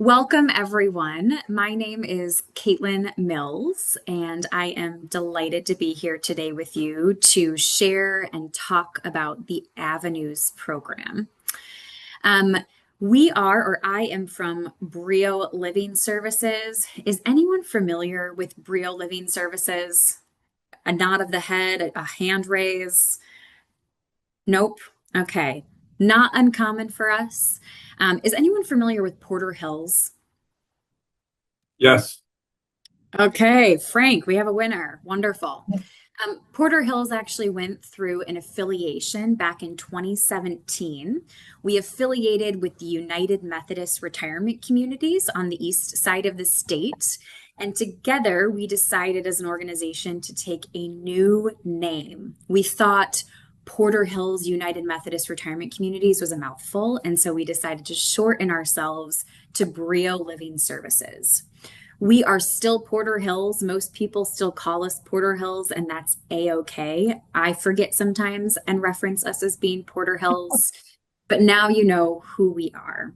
Welcome, everyone. My name is Caitlin Mills, and I am delighted to be here today with you to share and talk about the Avenues program. Um, or I am from Brio Living Services. Is anyone familiar with Brio Living Services? A nod of the head, a hand raise? Nope. Okay. Not uncommon for us. Is anyone familiar with Porter Hills? Yes. Okay, Frank, we have a winner. Wonderful. Porter Hills actually went through an affiliation back in 2017. We affiliated with the United Methodist Retirement Communities on the east side of the state. And together we decided as an organization to take a new name. We thought Porter Hills United Methodist Retirement Communities was a mouthful. And so we decided to shorten ourselves to Brio Living Services. We are still Porter Hills. Most people still call us Porter Hills, and that's A-OK. I forget sometimes and reference us as being Porter Hills, but now you know who we are.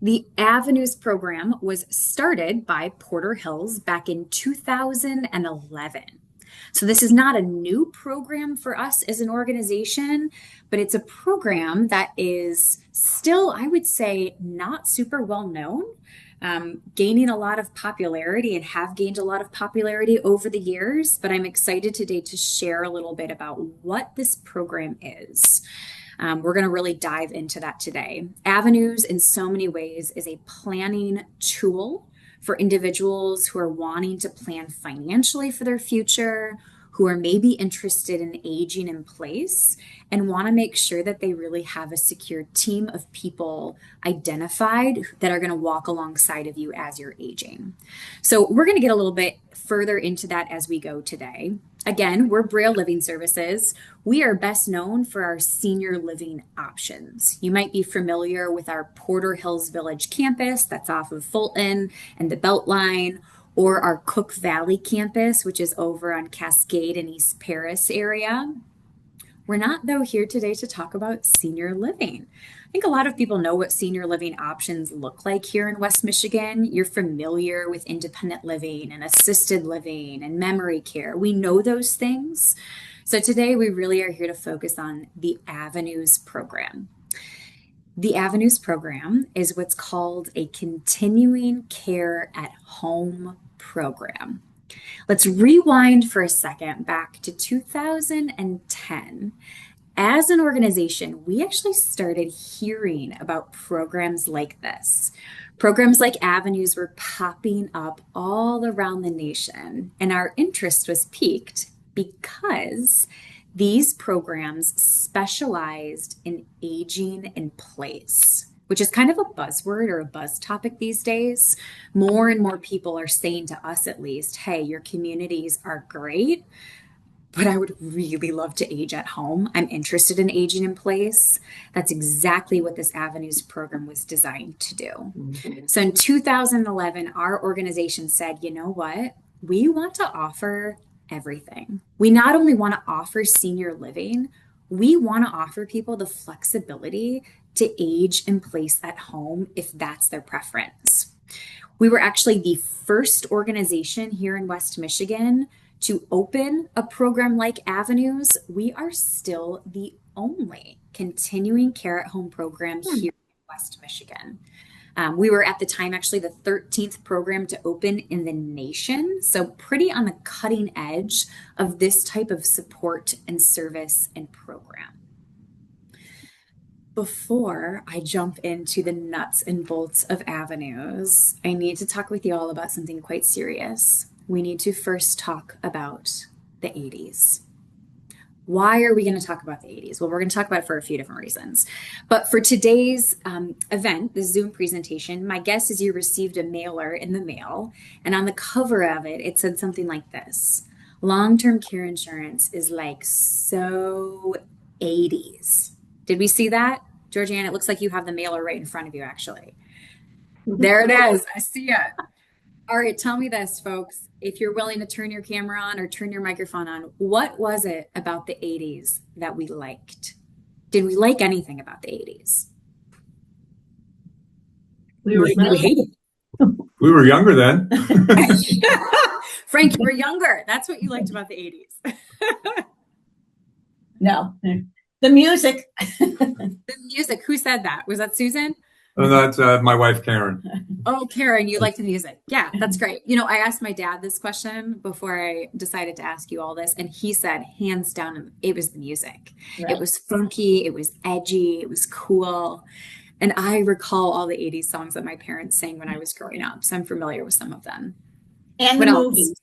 The Avenues program was started by Porter Hills back in 2011. So this is not a new program for us as an organization, but it's a program that is still, I would say, not super well known, gaining a lot of popularity and have gained a lot of popularity over the years. But I'm excited today to share a little bit about what this program is. We're going to really dive into that today. Avenues, in so many ways, is a planning tool for individuals who are wanting to plan financially for their future, who are maybe interested in aging in place and want to make sure that they really have a secure team of people identified that are going to walk alongside of you as you're aging. So we're going to get a little bit further into that as we go today. Again, we're Brio Living Services. We are best known for our senior living options. You might be familiar with our Porter Hills Village campus that's off of Fulton and the Beltline, or our Cook Valley campus, which is over on Cascade and East Paris area. We're not, though, here today to talk about senior living. I think a lot of people know what senior living options look like here in West Michigan. You're familiar with independent living and assisted living and memory care. We know those things. So today we really are here to focus on the Avenues program. The Avenues program is what's called a continuing care at home program. Let's rewind for a second back to 2010. As an organization, we actually started hearing about programs like this. Programs like Avenues were popping up all around the nation, and our interest was piqued because these programs specialized in aging in place, which is kind of a buzzword or a buzz topic these days. More and more people are saying to us, at least, hey, your communities are great, but I would really love to age at home. I'm interested in aging in place. That's exactly what this Avenues program was designed to do. So in 2011, our organization said, you know what? We want to offer everything. We not only want to offer senior living, we want to offer people the flexibility to age in place at home if that's their preference. We were actually the first organization here in West Michigan to open a program like Avenues. We are still the only continuing care at home program here in West Michigan. We were at the time actually the 13th program to open in the nation. So pretty on the cutting edge of this type of support and service and program. Before I jump into the nuts and bolts of Avenues, I need to talk with you all about something quite serious. We need to first talk about the 80s. Why are we going to talk about the 80s? Well, we're going to talk about it for a few different reasons. But for today's event, the Zoom presentation, my guess is you received a mailer in the mail, and on the cover of it, it said something like this: long-term care insurance is like so 80s. Did we see that? Georgianne, it looks like you have the mailer right in front of you, actually. There it is. I see it. All right, tell me this, folks. If you're willing to turn your camera on or turn your microphone on, what was it about the 80s that we liked? Did we like anything about the 80s? We were We young. hated We were younger then. it. Frank, you were younger. That's what you liked about the 80s. No, the music. The music. Who said that? Was that Susan? And that's my wife, Karen. Oh, Karen, you like the music. Yeah, that's great. You know, I asked my dad this question before I decided to ask you all this, and he said, hands down, it was the music. It Right. was funky, it was edgy, it was cool. And I recall all the 80s songs that my parents sang when I was growing up, so I'm familiar with some of them. And the What else? movies.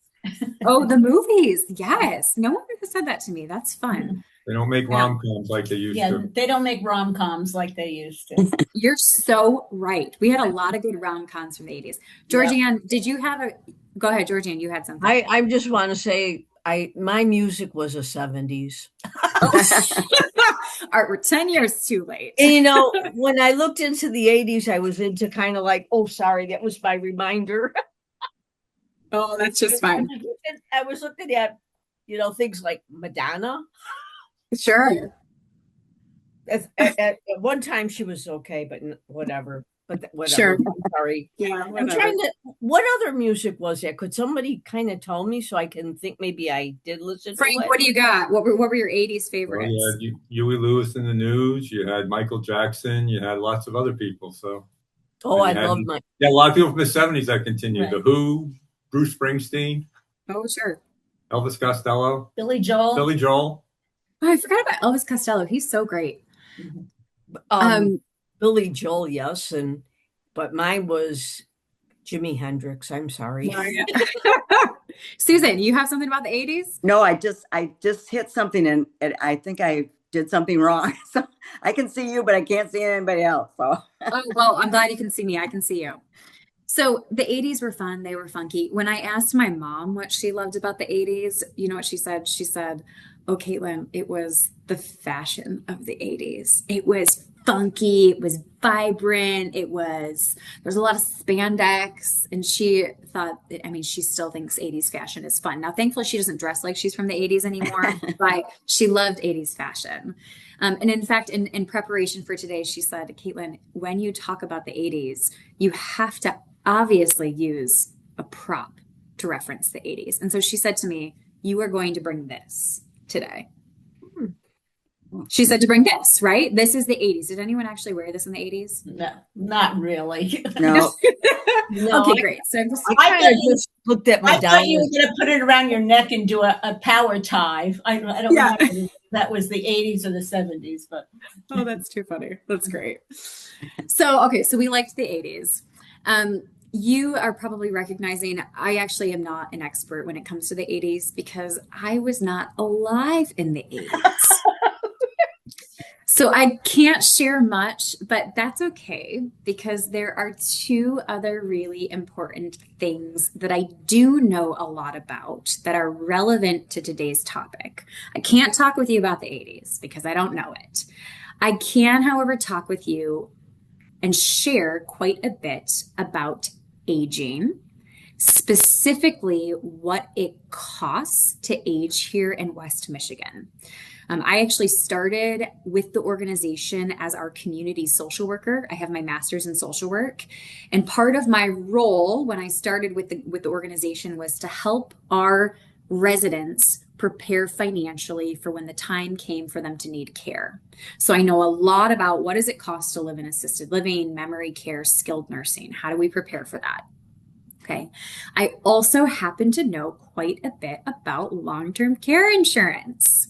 Oh, the movies. Yes. No one ever said that to me. That's fun. They don't make Yeah, rom-coms like they used Yeah, to. they don't make rom-coms like they used to. you're so right. We had a lot of good rom-coms from the 80s. Yeah. Georgianne, did you have a, go ahead, Georgianne, you had something. I just want to say my music was the 70s. Oh, all right, we're 10 years too late. And when I looked into the 80s, I was into kind of like, oh, sorry, that was my reminder. Oh, that's just fine. I was looking at, things like Madonna. Sure. At one time she was okay, but whatever. But whatever. Sure. Sorry. Yeah, I'm whatever. trying to. What other music was there? Could somebody kind of tell me so I can think maybe I did listen to Frank, it? what do you got? What were your 80s Well, favorites? you had Huey Lewis in the News. You had Michael Jackson. You had lots of other people. So, Oh, and I you had love my. yeah, a lot of people from the '70s that continued. Right. The Who, Bruce Springsteen, Oh, sure. Elvis Costello, Billy Joel. Billy Joel. Oh, I forgot about Elvis Costello. He's so great. Um, Um, Billy Joel, yes, but mine was Jimi Hendrix. I'm sorry. Susan, you have something about the 80s? No, I just hit something and I think I did something wrong. So I can see you, but I can't see anybody else. So Oh, well, I'm glad you can see me. I can see you. So the 80s were fun. They were funky. When I asked my mom what she loved about the 80s, you know what she said? She said, oh, Caitlin, it was the fashion of the 80s. It was funky. It was vibrant. There's a lot of spandex. And she thought, I mean, she still thinks 80s fashion is fun. Now, thankfully, she doesn't dress like she's from the 80s anymore, but she loved 80s fashion. And in fact, in preparation for today, she said, Caitlin, when you talk about the 80s, you have to obviously use a prop to reference the 80s. And so she said to me, you are going to bring this today. She said to bring this, right? This is the 80s. Did anyone actually wear this in the 80s? No, not really. no, No, Okay, great. So I'm just, I I kind thought of you- just looked at I thought you Madonna. were going to put it around your neck and do a power tie. I don't Yeah. remember if that was the 80s or the 70s, but oh, that's too funny. That's great. Okay, so we liked the 80s. You are probably recognizing I actually am not an expert when it comes to the 80s because I was not alive in the 80s. So I can't share much, but that's okay because there are two other really important things that I do know a lot about that are relevant to today's topic. I can't talk with you about the 80s because I don't know it. I can, however, talk with you and share quite a bit about aging, specifically what it costs to age here in West Michigan. I actually started with the organization as our community social worker. I have my master's in social work, and part of my role when I started with the organization was to help our residents prepare financially for when the time came for them to need care. So I know a lot about what does it cost to live in assisted living, memory care, skilled nursing. How do we prepare for that? Okay. I also happen to know quite a bit about long-term care insurance.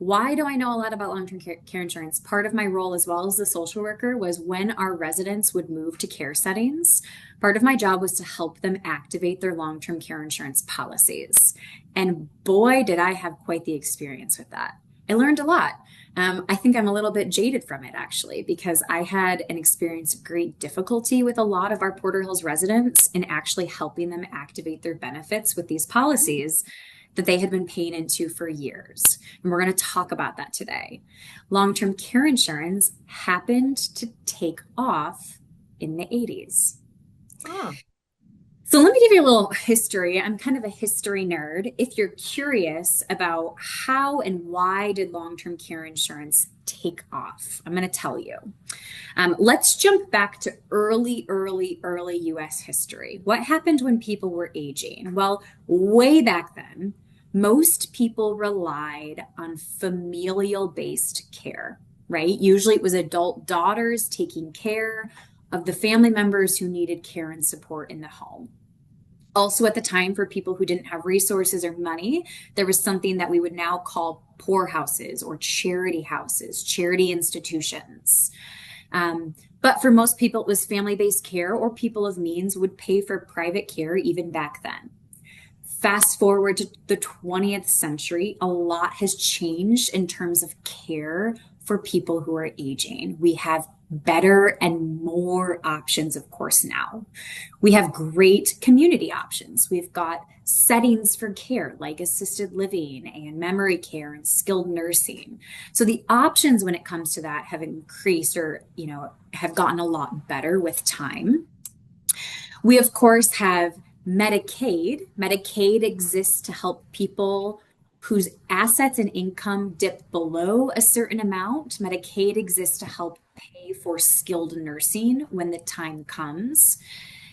Why do I know a lot about long-term care insurance? Part of my role as well as the social worker was when our residents would move to care settings, part of my job was to help them activate their long-term care insurance policies. And boy, did I have quite the experience with that. I learned a lot. I think I'm a little bit jaded from it actually, because I had an experience of great difficulty with a lot of our Porter Hills residents in actually helping them activate their benefits with these policies that they had been paying into for years. And we're going to talk about that today. Long-term care insurance happened to take off in the 80s. Oh. So let me give you a little history. I'm kind of a history nerd. If you're curious about how and why did long-term care insurance take off, I'm going to tell you. Let's jump back to early US history. What happened when people were aging? Well, way back then, most people relied on familial based care, right? Usually it was adult daughters taking care of the family members who needed care and support in the home. Also, at the time, for people who didn't have resources or money, there was something that we would now call poorhouses or charity houses, charity institutions. But for most people, it was family based care, or people of means would pay for private care even back then. Fast forward to the 20th century, a lot has changed in terms of care for people who are aging. We have better and more options, of course, now. We have great community options. We've got settings for care like assisted living and memory care and skilled nursing. So the options when it comes to that have increased or, have gotten a lot better with time. We, of course, have Medicaid. Medicaid exists to help people whose assets and income dip below a certain amount. Medicaid exists to help pay for skilled nursing when the time comes.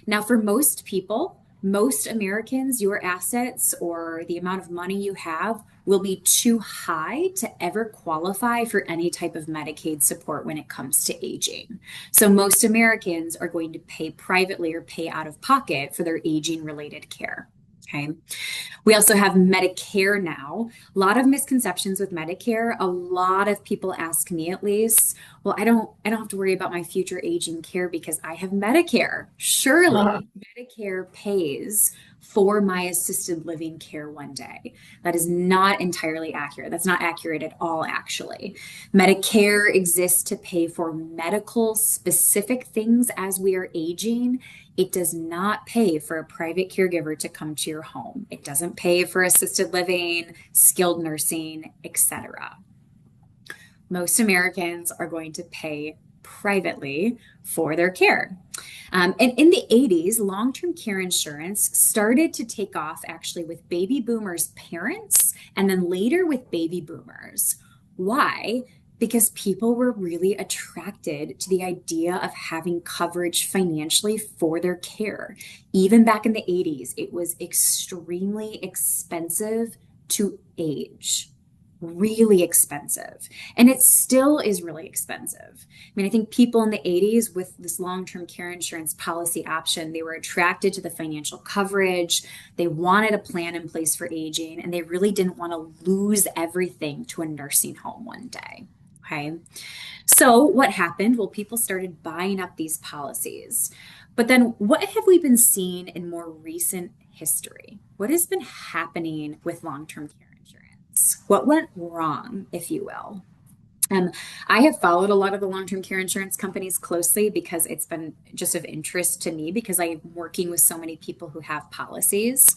Now, for most people, most Americans, your assets or the amount of money you have will be too high to ever qualify for any type of Medicaid support when it comes to aging. So most Americans are going to pay privately or pay out of pocket for their aging related care. Okay. We also have Medicare now. A lot of misconceptions with Medicare. A lot of people ask me, at least, well, I don't have to worry about my future aging care because I have Medicare. Surely, Medicare pays for my assisted living care one day. That is not entirely accurate. That's not accurate at all, actually. Medicare exists to pay for medical specific things as we are aging. It does not pay for a private caregiver to come to your home. It doesn't pay for assisted living, skilled nursing, etc. Most Americans are going to pay privately for their care. And in the 80s, long-term care insurance started to take off actually with baby boomers' parents and then later with baby boomers. Why? Because people were really attracted to the idea of having coverage financially for their care. Even back in the 80s, it was extremely expensive to age. Really expensive. And it still is really expensive. I mean, I think people in the 80s with this long-term care insurance policy option, they were attracted to the financial coverage. They wanted a plan in place for aging, and they really didn't want to lose everything to a nursing home one day. Okay. So what happened? Well, people started buying up these policies. But then what have we been seeing in more recent history? What has been happening with long-term care insurance? What went wrong, if you will? I have followed a lot of the long-term care insurance companies closely because it's been just of interest to me because I'm working with so many people who have policies.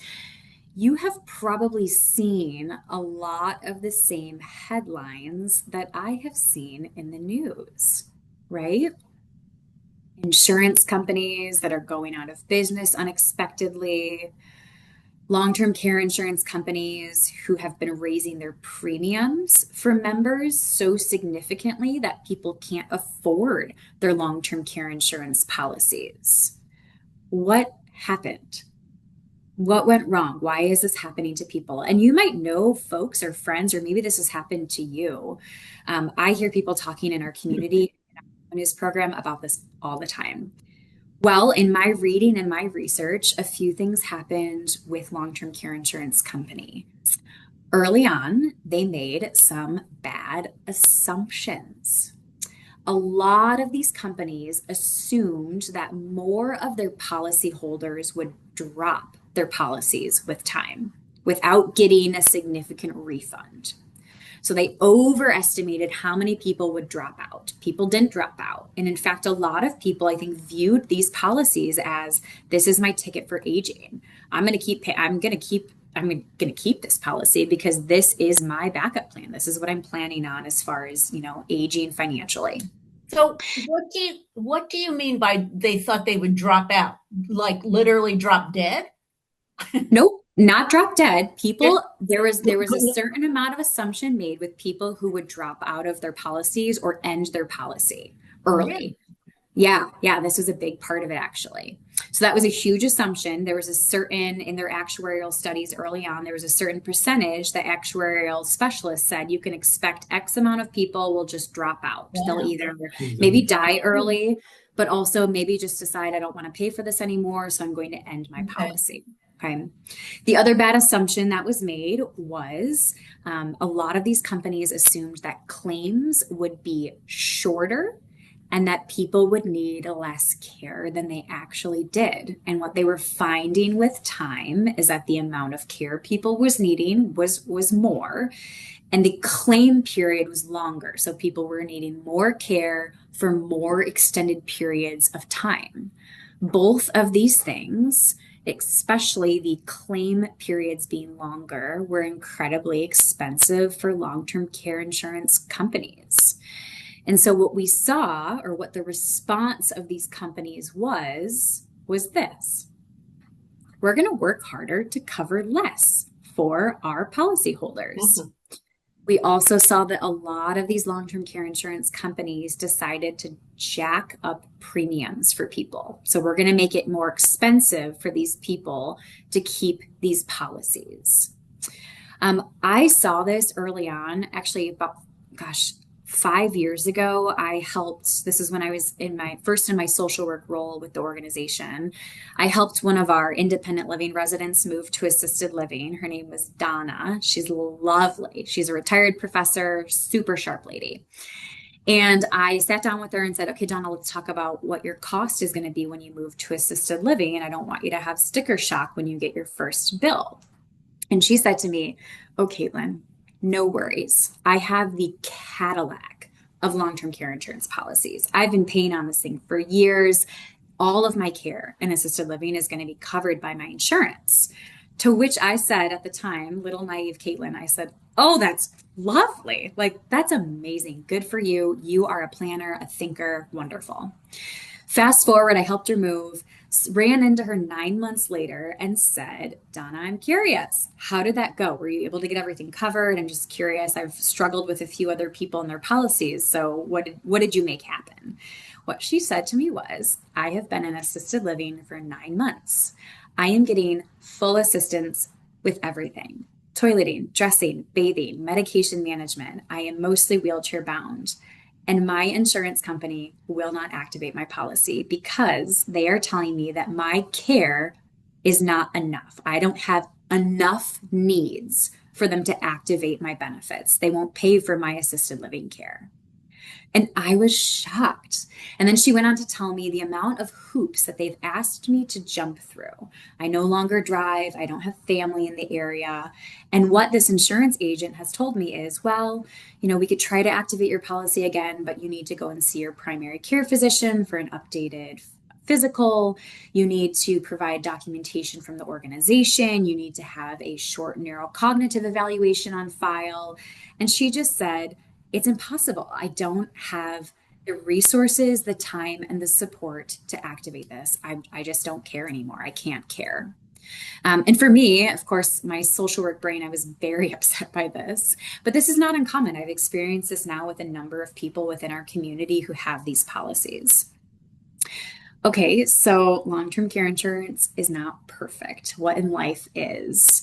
You have probably seen a lot of the same headlines that I have seen in the news, right? Insurance companies that are going out of business unexpectedly, long-term care insurance companies who have been raising their premiums for members so significantly that people can't afford their long-term care insurance policies. What happened? What went wrong? Why is this happening to people? And you might know folks or friends, or maybe this has happened to you. I hear people talking in our community news program about this all the time. Well, in my reading and my research, a few things happened with long-term care insurance companies. Early on, they made some bad assumptions. A lot of these companies assumed that more of their policyholders would drop their policies with time without getting a significant refund. So they overestimated how many people would drop out. People didn't drop out. And in fact, a lot of people, I think, viewed these policies as this is my ticket for aging. I'm going to keep this policy because this is my backup plan. This is what I'm planning on as far as, aging financially. So what do you mean by they thought they would drop out? Like literally drop dead? Nope, not drop dead. Just People, there was a certain amount of assumption made with people who would drop out of their policies or end their policy really? early. Yeah, yeah, this was a big part of it actually. So that was a huge assumption. There was a certain, in their actuarial studies early on, there was a certain percentage that actuarial specialists said you can expect X amount of people will just drop out. They'll Wow. either maybe die early, but also maybe just decide I don't want to pay for this anymore, so I'm going to end my Okay. policy. Okay. The other bad assumption that was made was a lot of these companies assumed that claims would be shorter and that people would need less care than they actually did. And what they were finding with time is that the amount of care people was needing was more, and the claim period was longer. So people were needing more care for more extended periods of time. Both of these things, especially the claim periods being longer, were incredibly expensive for long-term care insurance companies. And so what we saw, or what the response of these companies was this. We're going to work harder to cover less for our policyholders. Mhm. We also saw that a lot of these long-term care insurance companies decided to jack up premiums for people. So we're going to make it more expensive for these people to keep these policies. I saw this early on, actually about, 5 years ago. This is when I was in my social work role with the organization. I helped one of our independent living residents move to assisted living. Her name was Donna. She's lovely. She's a retired professor, super sharp lady. And I sat down with her and said, okay, Donna, let's talk about what your cost is going to be when you move to assisted living. And I don't want you to have sticker shock when you get your first bill. And she said to me, oh, Caitlin, no worries. I have the Cadillac of long-term care insurance policies. I've been paying on this thing for years. All of my care in assisted living is going to be covered by my insurance. To which I said at the time, little naive Caitlin, I said, oh, that's lovely. Like, that's amazing. Good for you. You are a planner, a thinker, wonderful. Fast forward, I helped her move, ran into her 9 months later and said, Donna, I'm curious. How did that go? Were you able to get everything covered? I'm just curious. I've struggled with a few other people and their policies. So what did you make happen? What she said to me was, I have been in assisted living for 9 months. I am getting full assistance with everything. Toileting, dressing, bathing, medication management. I am mostly wheelchair bound. And my insurance company will not activate my policy because they are telling me that my care is not enough. I don't have enough needs for them to activate my benefits. They won't pay for my assisted living care. And I was shocked. And then she went on to tell me the amount of hoops that they've asked me to jump through. I no longer drive. I don't have family in the area. And what this insurance agent has told me is, well, we could try to activate your policy again, but you need to go and see your primary care physician for an updated physical. You need to provide documentation from the organization. You need to have a short neurocognitive evaluation on file. And she just said, it's impossible. I don't have the resources, the time, and the support to activate this. I just don't care anymore. I can't care. And for me, of course, my social work brain, I was very upset by this. But this is not uncommon. I've experienced this now with a number of people within our community who have these policies. Okay, so long-term care insurance is not perfect. What in life is?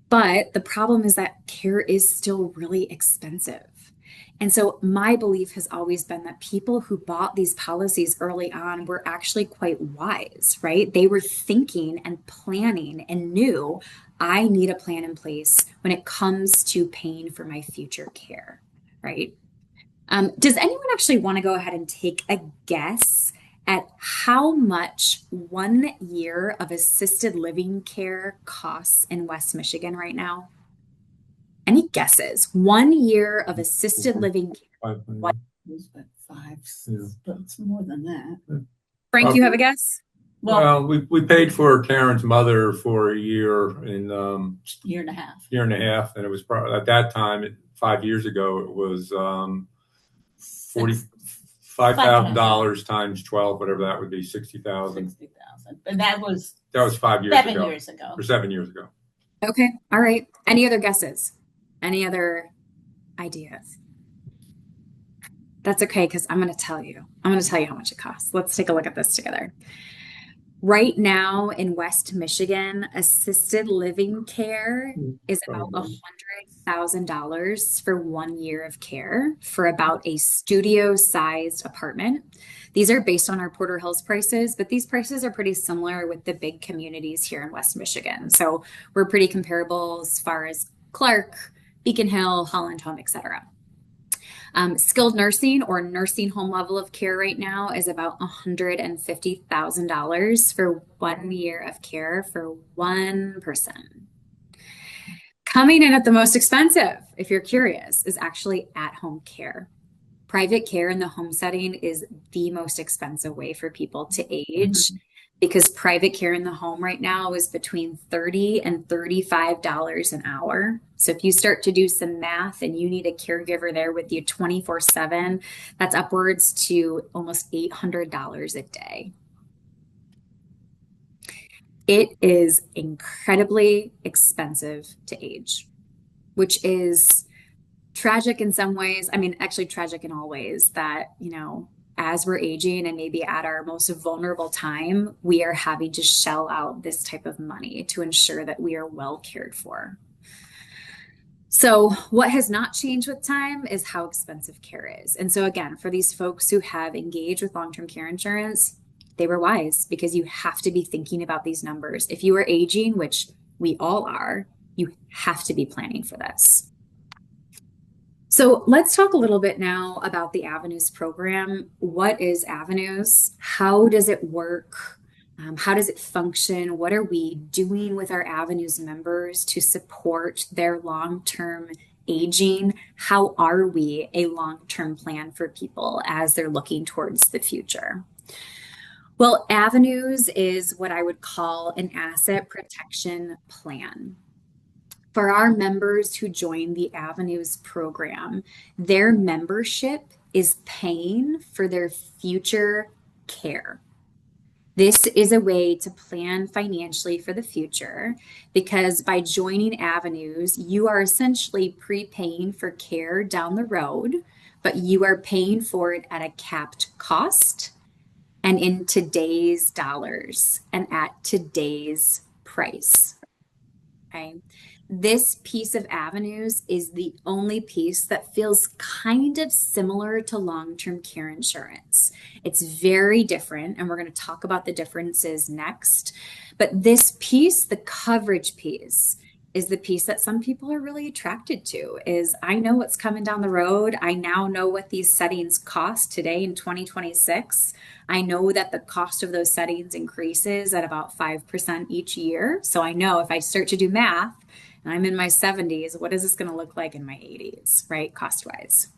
But the problem is that care is still really expensive. And so my belief has always been that people who bought these policies early on were actually quite wise, right? They were thinking and planning and knew I need a plan in place when it comes to paying for my future care, right? Does anyone actually want to go ahead and take a guess at how much 1 year of assisted living care costs in West Michigan right now? Any guesses? 1 year of assisted living care. 500. It's about five, Yeah. but it's more than that. Frank, you have a guess? Well, we paid for Karen's mother for a year in Year and a half. year and a half, and it was probably at that time, 5 years ago, it was 40, $5,000 times 12, whatever that would be, 60,000. 60,000. And that was 5 years 7 ago. years ago. Or 7 years ago. Okay. All right. Any other guesses? Any other ideas? That's okay, because I'm going to tell you. I'm going to tell you how much it costs. Let's take a look at this together. Right now in West Michigan, assisted living care is about $100,000 for 1 year of care for about a studio-sized apartment. These are based on our Porter Hills prices, but these prices are pretty similar with the big communities here in West Michigan. So we're pretty comparable as far as Clark, Beacon Hill, Holland Home, etc. Skilled nursing or nursing home level of care right now is about $150,000 for 1 year of care for one person. Coming in at the most expensive, if you're curious, is actually at-home care. Private care in the home setting is the most expensive way for people to age because private care in the home right now is between $30 and $35 an hour. So if you start to do some math and you need a caregiver there with you 24/7, that's upwards to almost $800 a day. It is incredibly expensive to age, which is tragic in some ways. I mean, actually tragic in all ways that, as we're aging and maybe at our most vulnerable time, we are having to shell out this type of money to ensure that we are well cared for. So what has not changed with time is how expensive care is. And so again, for these folks who have engaged with long-term care insurance, they were wise because you have to be thinking about these numbers. If you are aging, which we all are, you have to be planning for this. So let's talk a little bit now about the Avenues program. What is Avenues? How does it work? How does it function? What are we doing with our Avenues members to support their long-term aging? How are we a long-term plan for people as they're looking towards the future? Well, Avenues is what I would call an asset protection plan. For our members who join the Avenues program, their membership is paying for their future care. This is a way to plan financially for the future because by joining Avenues, you are essentially prepaying for care down the road, but you are paying for it at a capped cost and in today's dollars and at today's price. Okay. This piece of Avenues is the only piece that feels kind of similar to long-term care insurance. It's very different, and we're going to talk about the differences next. But this piece, the coverage piece, is the piece that some people are really attracted to. Is I know what's coming down the road. I now know what these settings cost today in 2026. I know that the cost of those settings increases at about 5% each year. So I know if I start to do math, and I'm in my 70s, what is this going to look like in my 80s, right? Cost-wise.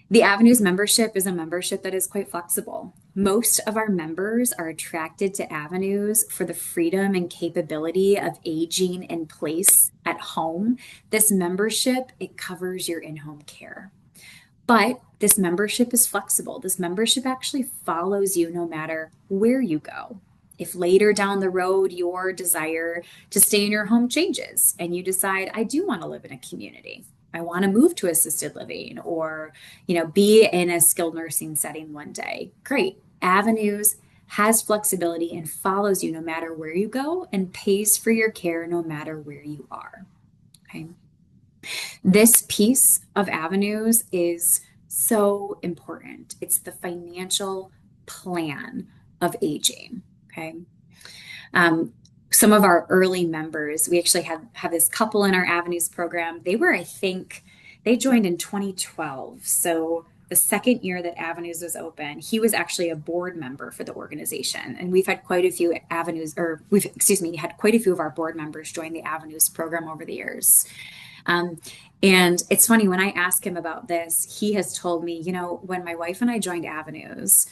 The Avenues membership is a membership that is quite flexible. Most of our members are attracted to Avenues for the freedom and capability of aging in place at home. This membership, it covers your in-home care. But this membership is flexible. This membership actually follows you no matter where you go. If later down the road your desire to stay in your home changes and you decide, I do want to live in a community, I want to move to assisted living or, be in a skilled nursing setting one day, great. Avenues has flexibility and follows you no matter where you go and pays for your care no matter where you are. Okay. This piece of Avenues is so important. It's the financial plan of aging. Okay. Some of our early members, we actually have this couple in our Avenues program. They joined in 2012. So the second year that Avenues was open, he was actually a board member for the organization. And we've had quite a few had quite a few of our board members join the Avenues program over the years. And it's funny, when I ask him about this, he has told me, when my wife and I joined Avenues,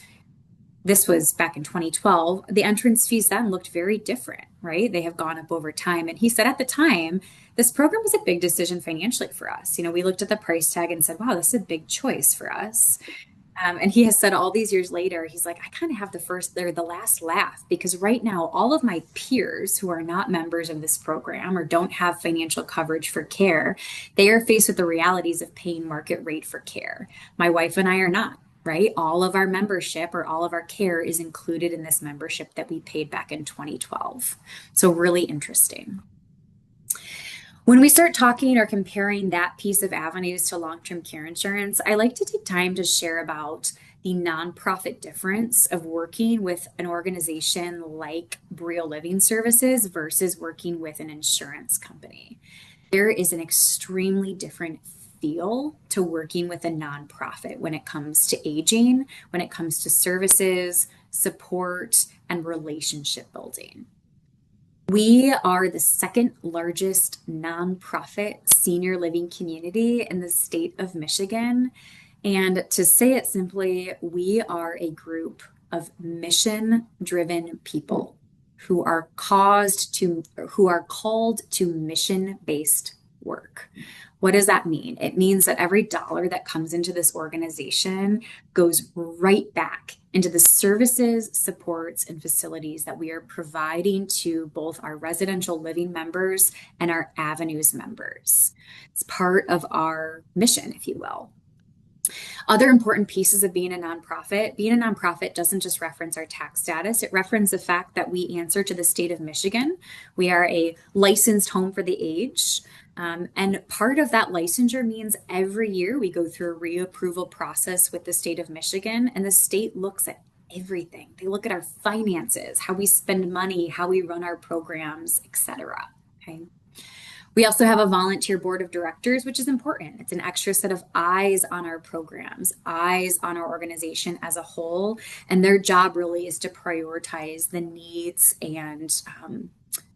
this was back in 2012, the entrance fees then looked very different, right? They have gone up over time. And he said at the time, this program was a big decision financially for us. We looked at the price tag and said, wow, this is a big choice for us. And he has said all these years later, he's like, I kind of have the first or the last laugh because right now, all of my peers who are not members of this program or don't have financial coverage for care, they are faced with the realities of paying market rate for care. My wife and I are not. Right? All of our membership or all of our care is included in this membership that we paid back in 2012. So, really interesting. When we start talking or comparing that piece of avenues to long-term care insurance, I like to take time to share about the nonprofit difference of working with an organization like Brio Living Services versus working with an insurance company. There is an extremely different feel to working with a nonprofit when it comes to aging, when it comes to services, support, and relationship building. We are the second largest nonprofit senior living community in the state of Michigan. And to say it simply, we are a group of mission-driven people who are called to mission-based work. What does that mean? It means that every dollar that comes into this organization goes right back into the services, supports, and facilities that we are providing to both our residential living members and our avenues members. It's part of our mission, if you will. Other important pieces of being a nonprofit doesn't just reference our tax status, it references the fact that we answer to the state of Michigan. We are a licensed home for the aged. And part of that licensure means every year we go through a reapproval process with the state of Michigan, and the state looks at everything. They look at our finances, how we spend money, how we run our programs, etc. Okay. We also have a volunteer board of directors, which is important. It's an extra set of eyes on our programs, eyes on our organization as a whole. And their job really is to prioritize the needs and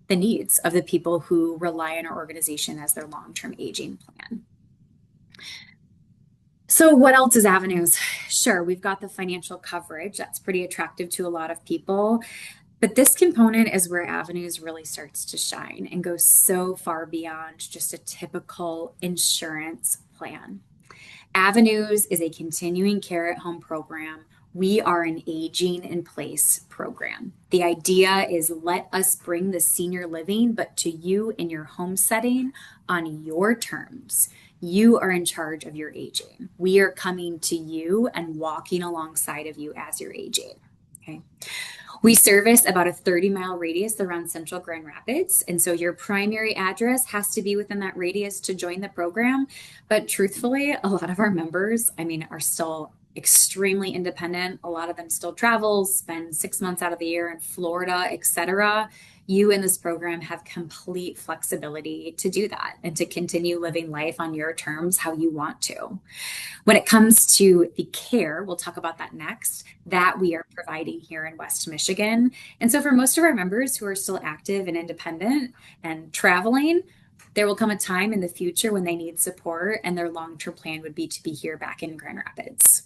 the needs of the people who rely on our organization as their long-term aging plan. So what else is avenues? Sure, we've got the financial coverage. That's pretty attractive to a lot of people. But this component is where avenues really starts to shine and goes so far beyond just a typical insurance plan. Avenues is a continuing care at home program. We are an aging in place program. The idea is let us bring the senior living, but to you in your home setting on your terms. You are in charge of your aging. We are coming to you and walking alongside of you as you're aging. Okay. We service about a 30-mile radius around Central Grand Rapids. And so your primary address has to be within that radius to join the program. But truthfully, a lot of our members, are still extremely independent. A lot of them still travel, spend 6 months out of the year in Florida, etc. You in this program have complete flexibility to do that and to continue living life on your terms how you want to. When it comes to the care, we'll talk about that next, that we are providing here in West Michigan. And so for most of our members who are still active and independent and traveling, there will come a time in the future when they need support and their long-term plan would be to be here back in Grand Rapids.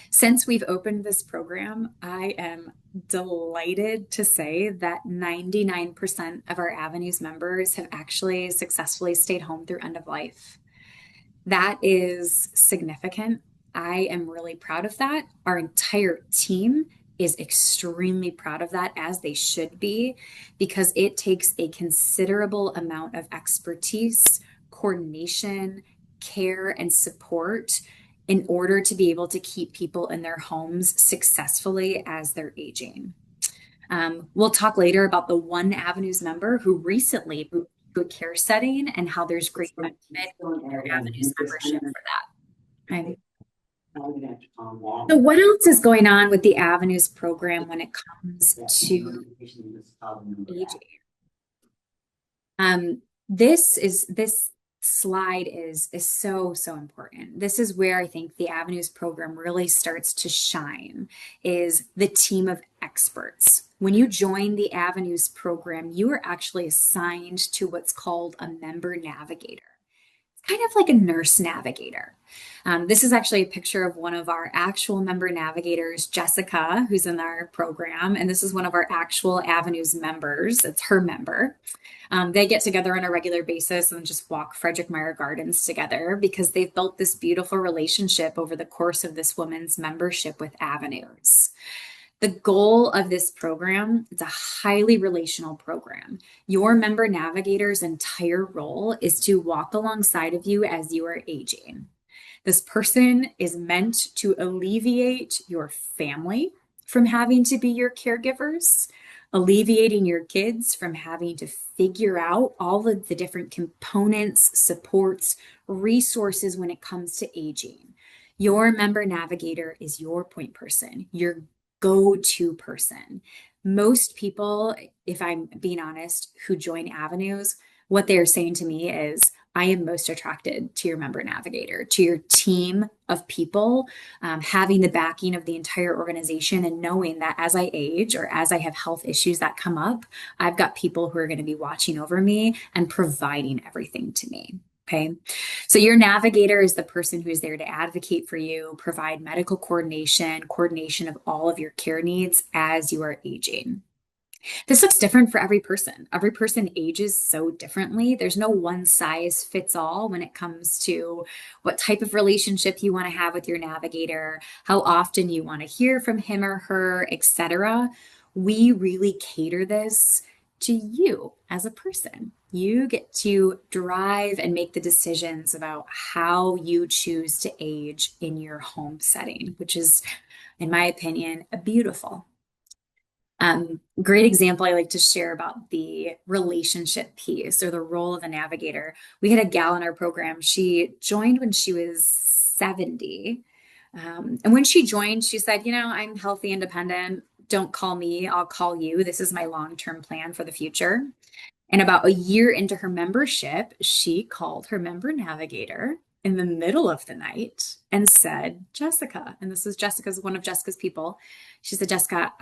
Since we've opened this program, I am delighted to say that 99% of our Avenues members have actually successfully stayed home through end of life. That is significant. I am really proud of that. Our entire team is extremely proud of that, as they should be, because it takes a considerable amount of expertise, coordination, care, and support in order to be able to keep people in their homes successfully as they're aging. We'll talk later about the one Avenues member who recently moved to a care setting and how there's great benefit in their Avenues membership for that. Okay. So what else is going on with the Avenues program when it comes to aging? This slide is so important. This is where I think the Avenues program really starts to shine, is the team of experts. When you join the Avenues program, you are actually assigned to what's called a member navigator. kind of like a nurse navigator. This is actually a picture of one of our actual member navigators, Jessica, who's in our program. And this is one of our actual Avenues members. It's her member. They get together on a regular basis and just walk Frederick Meyer Gardens together because they've built this beautiful relationship over the course of this woman's membership with Avenues. The goal of this program, it's a highly relational program. Your member navigator's entire role is to walk alongside of you as you are aging. This person is meant to alleviate your family from having to be your caregivers, alleviating your kids from having to figure out all of the different components, supports, resources when it comes to aging. Your member navigator is your point person, your go-to person. Most people, if I'm being honest, who join Avenues, what they're saying to me is, I am most attracted to your member navigator, to your team of people, having the backing of the entire organization and knowing that as I age or as I have health issues that come up, I've got people who are going to be watching over me and providing everything to me. Okay. So your navigator is the person who is there to advocate for you, provide medical coordination of all of your care needs as you are aging. This looks different for every person. Every person ages so differently. There's no one size fits all when it comes to what type of relationship you want to have with your navigator, how often you want to hear from him or her, etc. We really cater this to you as a person. You get to drive and make the decisions about how you choose to age in your home setting, which is, in my opinion, a beautiful. Great example I like to share about the relationship piece or the role of a navigator. We had a gal in our program. She joined when she was 70. And when she joined, she said, I'm healthy, independent. Don't call me, I'll call you. This is my long-term plan for the future. And about a year into her membership, she called her member navigator in the middle of the night and said, Jessica, and this was one of Jessica's people. She said, Jessica,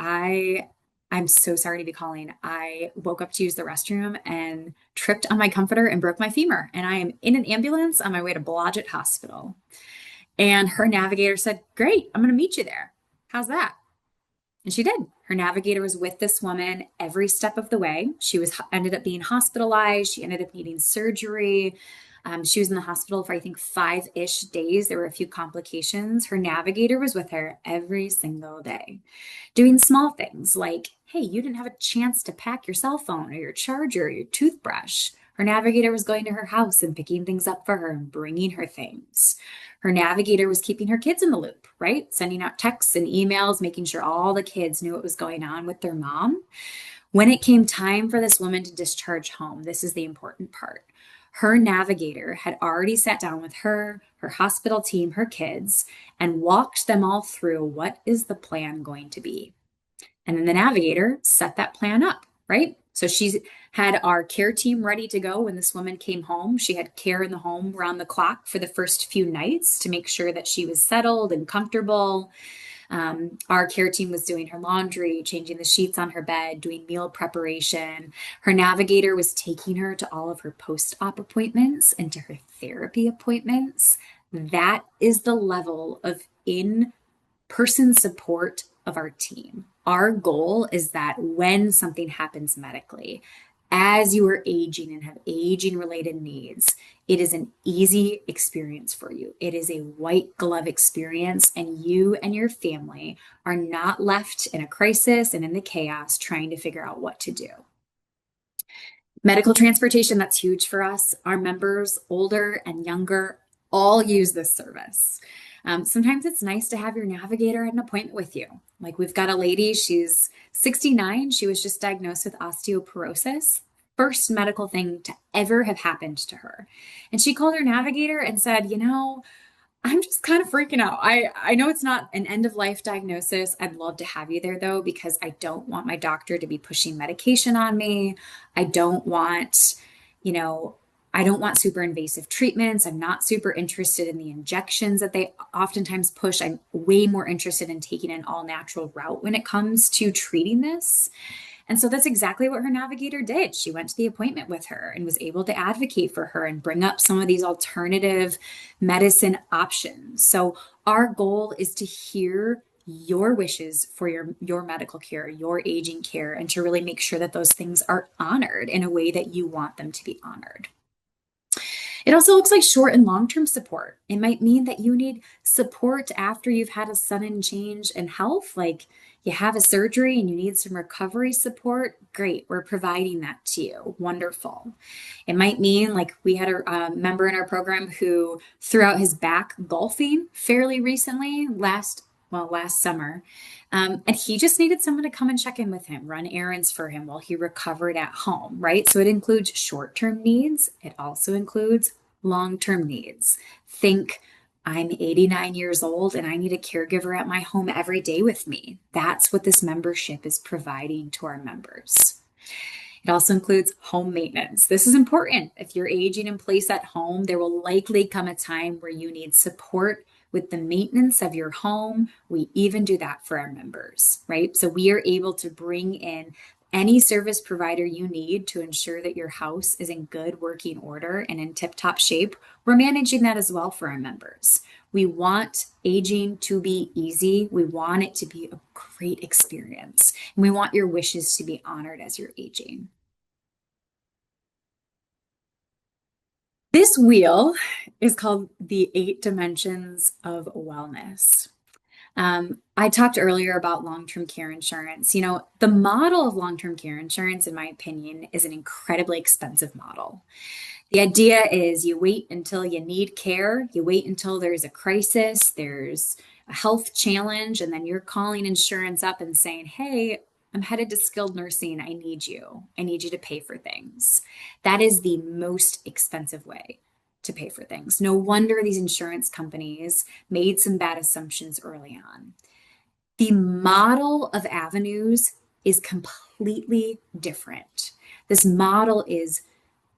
I'm so sorry to be calling. I woke up to use the restroom and tripped on my comforter and broke my femur. And I am in an ambulance on my way to Blodgett Hospital. And her navigator said, great, I'm going to meet you there. How's that? And she did. Her navigator was with this woman every step of the way. She ended up being hospitalized. She ended up needing surgery. She was in the hospital for, I think, 5-ish days. There were a few complications. Her navigator was with her every single day, doing small things like, hey, you didn't have a chance to pack your cell phone or your charger or your toothbrush. Her navigator was going to her house and picking things up for her and bringing her things. Her navigator was keeping her kids in the loop, right? Sending out texts and emails, making sure all the kids knew what was going on with their mom. When it came time for this woman to discharge home, this is the important part. Her navigator had already sat down with her hospital team, her kids, and walked them all through what is the plan going to be. And then the navigator set that plan up, right? So she had our care team ready to go when this woman came home. She had care in the home round the clock for the first few nights to make sure that she was settled and comfortable. Our care team was doing her laundry, changing the sheets on her bed, doing meal preparation. Her navigator was taking her to all of her post-op appointments and to her therapy appointments. That is the level of in-person support of our team. Our goal is that when something happens medically, as you are aging and have aging related needs, it is an easy experience for you. It is a white glove experience, and you and your family are not left in a crisis and in the chaos trying to figure out what to do. Medical transportation, that's huge for us. Our members, older and younger, all use this service. Sometimes it's nice to have your navigator at an appointment with you. Like we've got a lady, she's 69. She was just diagnosed with osteoporosis. First medical thing to ever have happened to her. And she called her navigator and said, I'm just kind of freaking out. I know it's not an end of life diagnosis. I'd love to have you there though, because I don't want my doctor to be pushing medication on me. I don't want super invasive treatments. I'm not super interested in the injections that they oftentimes push. I'm way more interested in taking an all natural route when it comes to treating this. And so that's exactly what her navigator did. She went to the appointment with her and was able to advocate for her and bring up some of these alternative medicine options. So our goal is to hear your wishes for your medical care, your aging care, and to really make sure that those things are honored in a way that you want them to be honored. It also looks like short and long-term support. It might mean that you need support after you've had a sudden change in health, like you have a surgery and you need some recovery support. Great, we're providing that to you. Wonderful. It might mean like we had a member in our program who threw out his back golfing fairly recently, last summer. And he just needed someone to come and check in with him, run errands for him while he recovered at home, right? So it includes short-term needs. It also includes long-term needs. Think, I'm 89 years old and I need a caregiver at my home every day with me. That's what this membership is providing to our members. It also includes home maintenance. This is important. If you're aging in place at home, there will likely come a time where you need support with the maintenance of your home. We even do that for our members, right? So we are able to bring in any service provider you need to ensure that your house is in good working order and in tip-top shape. We're managing that as well for our members. We want aging to be easy. We want it to be a great experience. And we want your wishes to be honored as you're aging. This wheel is called the 8 Dimensions of Wellness. I talked earlier about long-term care insurance. You know, the model of long-term care insurance, in my opinion, is an incredibly expensive model. The idea is you wait until you need care, you wait until there's a crisis, there's a health challenge, and then you're calling insurance up and saying, hey, I'm headed to skilled nursing. I need you. I need you to pay for things. That is the most expensive way to pay for things. No wonder these insurance companies made some bad assumptions early on. The model of avenues is completely different. This model is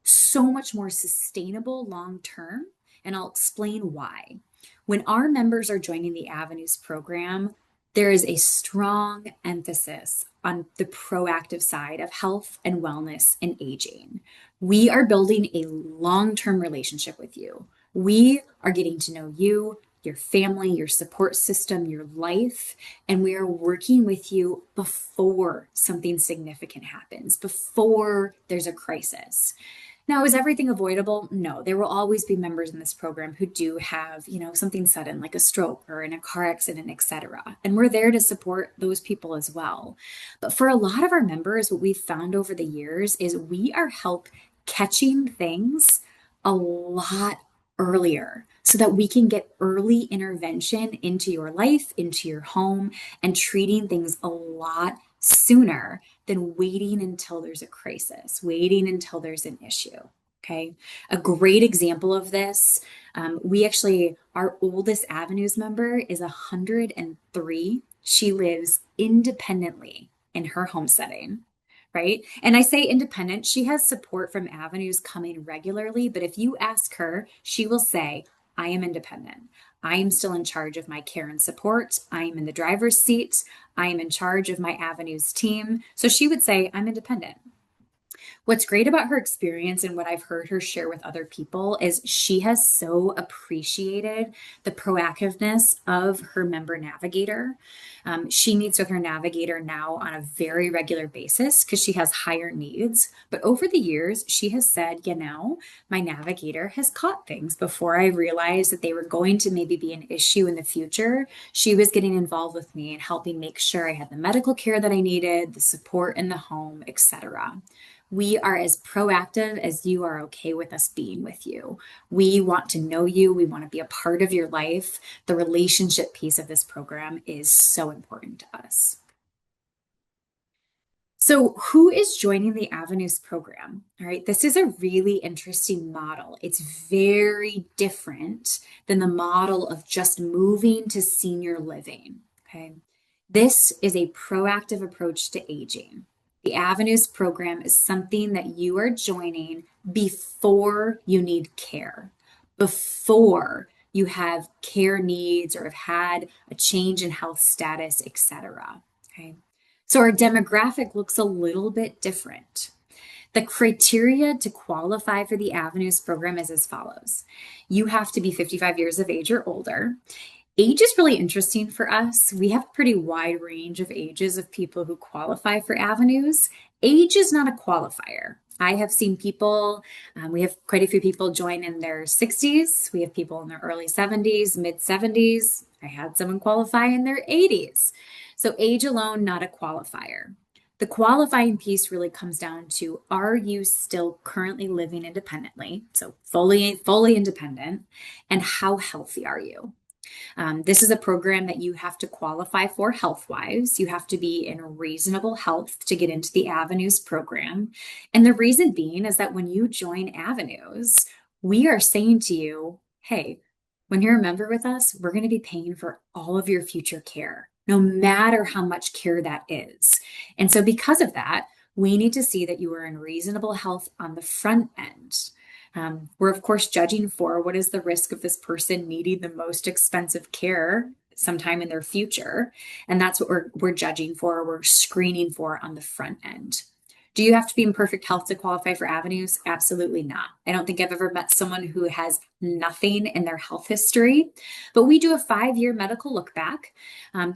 so much more sustainable long term, and I'll explain why. When our members are joining the Avenues program, there is a strong emphasis on the proactive side of health and wellness and aging. We are building a long-term relationship with you. We are getting to know you, your family, your support system, your life, and we are working with you before something significant happens, before there's a crisis. Now, is everything avoidable? No, there will always be members in this program who do have, something sudden like a stroke or in a car accident, etc. And we're there to support those people as well. But for a lot of our members, what we've found over the years is we are help catching things a lot earlier so that we can get early intervention into your life, into your home, and treating things a lot sooner than waiting until there's a crisis, waiting until there's an issue. Okay. A great example of this, our oldest Avenues member is 103. She lives independently in her home setting, right? And I say independent, she has support from Avenues coming regularly, but if you ask her, she will say, I am independent. I am still in charge of my care and support. I am in the driver's seat. I am in charge of my Avenues team. So she would say, I'm independent. What's great about her experience and what I've heard her share with other people is she has so appreciated the proactiveness of her member navigator. She meets with her navigator now on a very regular basis because she has higher needs. But over the years, she has said, my navigator has caught things before I realized that they were going to maybe be an issue in the future. She was getting involved with me and helping make sure I had the medical care that I needed, the support in the home, etc. We are as proactive as you are okay with us being with you. We want to know you. We want to be a part of your life. The relationship piece of this program is so important to us. So who is joining the Avenues program? All right, this is a really interesting model. It's very different than the model of just moving to senior living, okay? This is a proactive approach to aging. The Avenues program is something that you are joining before you need care, before you have care needs or have had a change in health status, etc. Okay. So our demographic looks a little bit different. The criteria to qualify for the Avenues program is as follows. You have to be 55 years of age or older. Age is really interesting for us. We have a pretty wide range of ages of people who qualify for Avenues. Age is not a qualifier. I have seen people, we have quite a few people join in their 60s. We have people in their early 70s, mid 70s. I had someone qualify in their 80s. So age alone, not a qualifier. The qualifying piece really comes down to, are you still currently living independently? So fully independent. And how healthy are you? This is a program that you have to qualify for health-wise. You have to be in reasonable health to get into the Avenues program. And the reason being is that when you join Avenues, we are saying to you, hey, when you're a member with us, we're going to be paying for all of your future care, no matter how much care that is. And so because of that, we need to see that you are in reasonable health on the front end. We're, of course, judging for what is the risk of this person needing the most expensive care sometime in their future. And that's what we're judging for, we're screening for on the front end. Do you have to be in perfect health to qualify for Avenues? Absolutely not. I don't think I've ever met someone who has nothing in their health history, but we do a 5-year medical look back.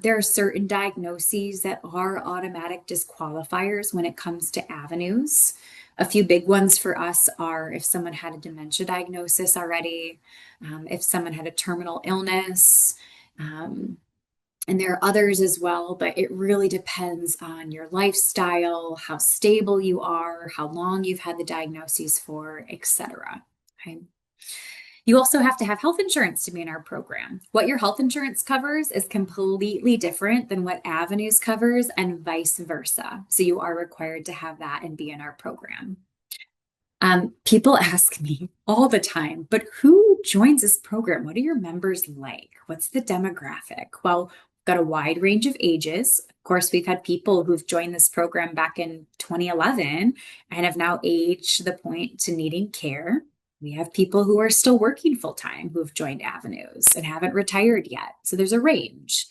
There are certain diagnoses that are automatic disqualifiers when it comes to Avenues. A few big ones for us are if someone had a dementia diagnosis already, if someone had a terminal illness, and there are others as well, but it really depends on your lifestyle, how stable you are, how long you've had the diagnoses for, etc. Okay. You also have to have health insurance to be in our program. What your health insurance covers is completely different than what Avenues covers and vice versa. So you are required to have that and be in our program. People ask me all the time, but who joins this program? What are your members like? What's the demographic? Well, we've got a wide range of ages. Of course, we've had people who've joined this program back in 2011 and have now aged to the point to needing care. We have people who are still working full time who have joined Avenues and haven't retired yet. So there's a range.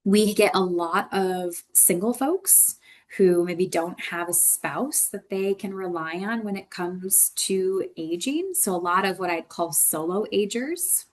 We get a lot of single folks who maybe don't have a spouse that they can rely on when it comes to aging. So a lot of what I'd call solo agers.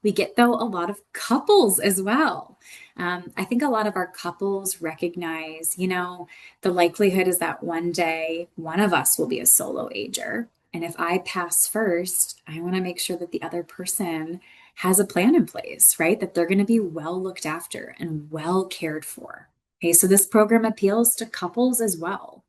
We get, though, a lot of couples as well. I think a lot of our couples recognize, the likelihood is that one day one of us will be a solo ager. And if I pass first, I want to make sure that the other person has a plan in place, right? That they're going to be well looked after and well cared for. Okay, so this program appeals to couples as well.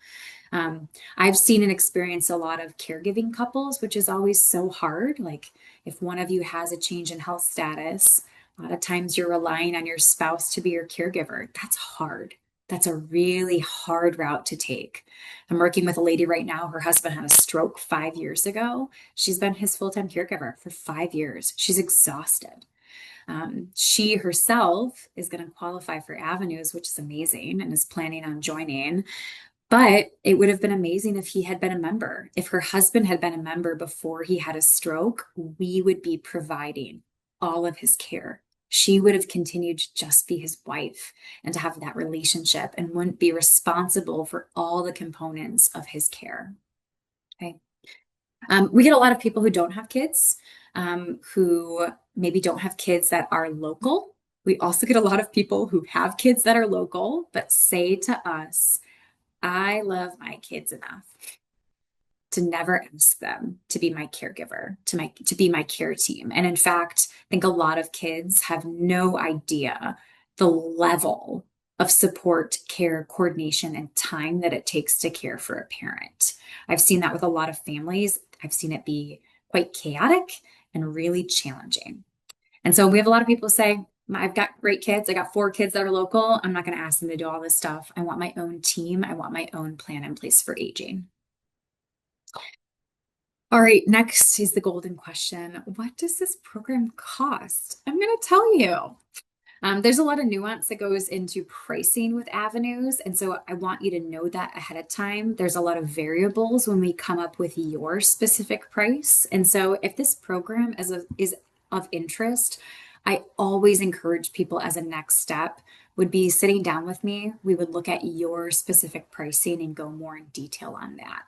I've seen and experienced a lot of caregiving couples, which is always so hard. Like if one of you has a change in health status, a lot of times you're relying on your spouse to be your caregiver. That's hard. That's a really hard route to take. I'm working with a lady right now. Her husband had a stroke 5 years ago. She's been his full-time caregiver for 5 years. She's exhausted. She herself is going to qualify for Avenues, which is amazing, and is planning on joining. But it would have been amazing if he had been a member. If her husband had been a member before he had a stroke, we would be providing all of his care. She would have continued to just be his wife and to have that relationship and wouldn't be responsible for all the components of his care. Okay. We get a lot of people who don't have kids, who maybe don't have kids that are local. We also get a lot of people who have kids that are local, but say to us, I love my kids enough to never ask them to be my caregiver, to be my care team. And in fact, I think a lot of kids have no idea the level of support, care, coordination, and time that it takes to care for a parent. I've seen that with a lot of families. I've seen it be quite chaotic and really challenging. And so we have a lot of people say, I've got great kids. I got 4 kids that are local. I'm not going to ask them to do all this stuff. I want my own team. I want my own plan in place for aging. All right, next is the golden question. What does this program cost? I'm going to tell you. There's a lot of nuance that goes into pricing with Avenues, and so I want you to know that ahead of time. There's a lot of variables when we come up with your specific price. And so if this program is of interest, I always encourage people as a next step, would be sitting down with me. We would look at your specific pricing and go more in detail on that.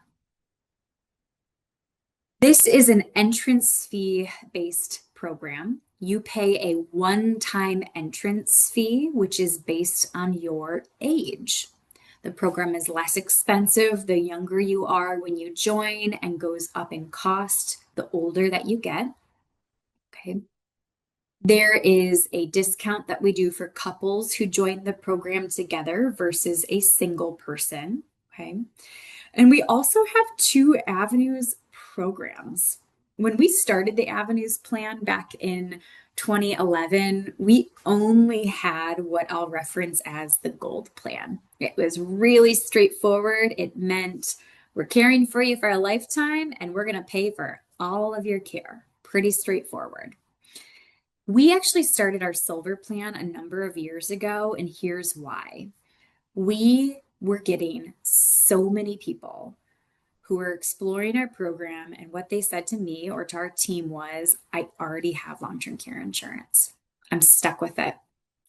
This is an entrance fee based program. You pay a one-time entrance fee, which is based on your age. The program is less expensive the younger you are when you join and goes up in cost the older that you get. Okay. There is a discount that we do for couples who join the program together versus a single person. Okay. And we also have two Avenues programs. When we started the Avenues plan back in 2011, we only had what I'll reference as the Gold plan. It was really straightforward. It meant we're caring for you for a lifetime and we're going to pay for all of your care. Pretty straightforward. We actually started our Silver plan a number of years ago, and here's why. We were getting so many people who were exploring our program, and what they said to me or to our team was, I already have long-term care insurance. I'm stuck with it.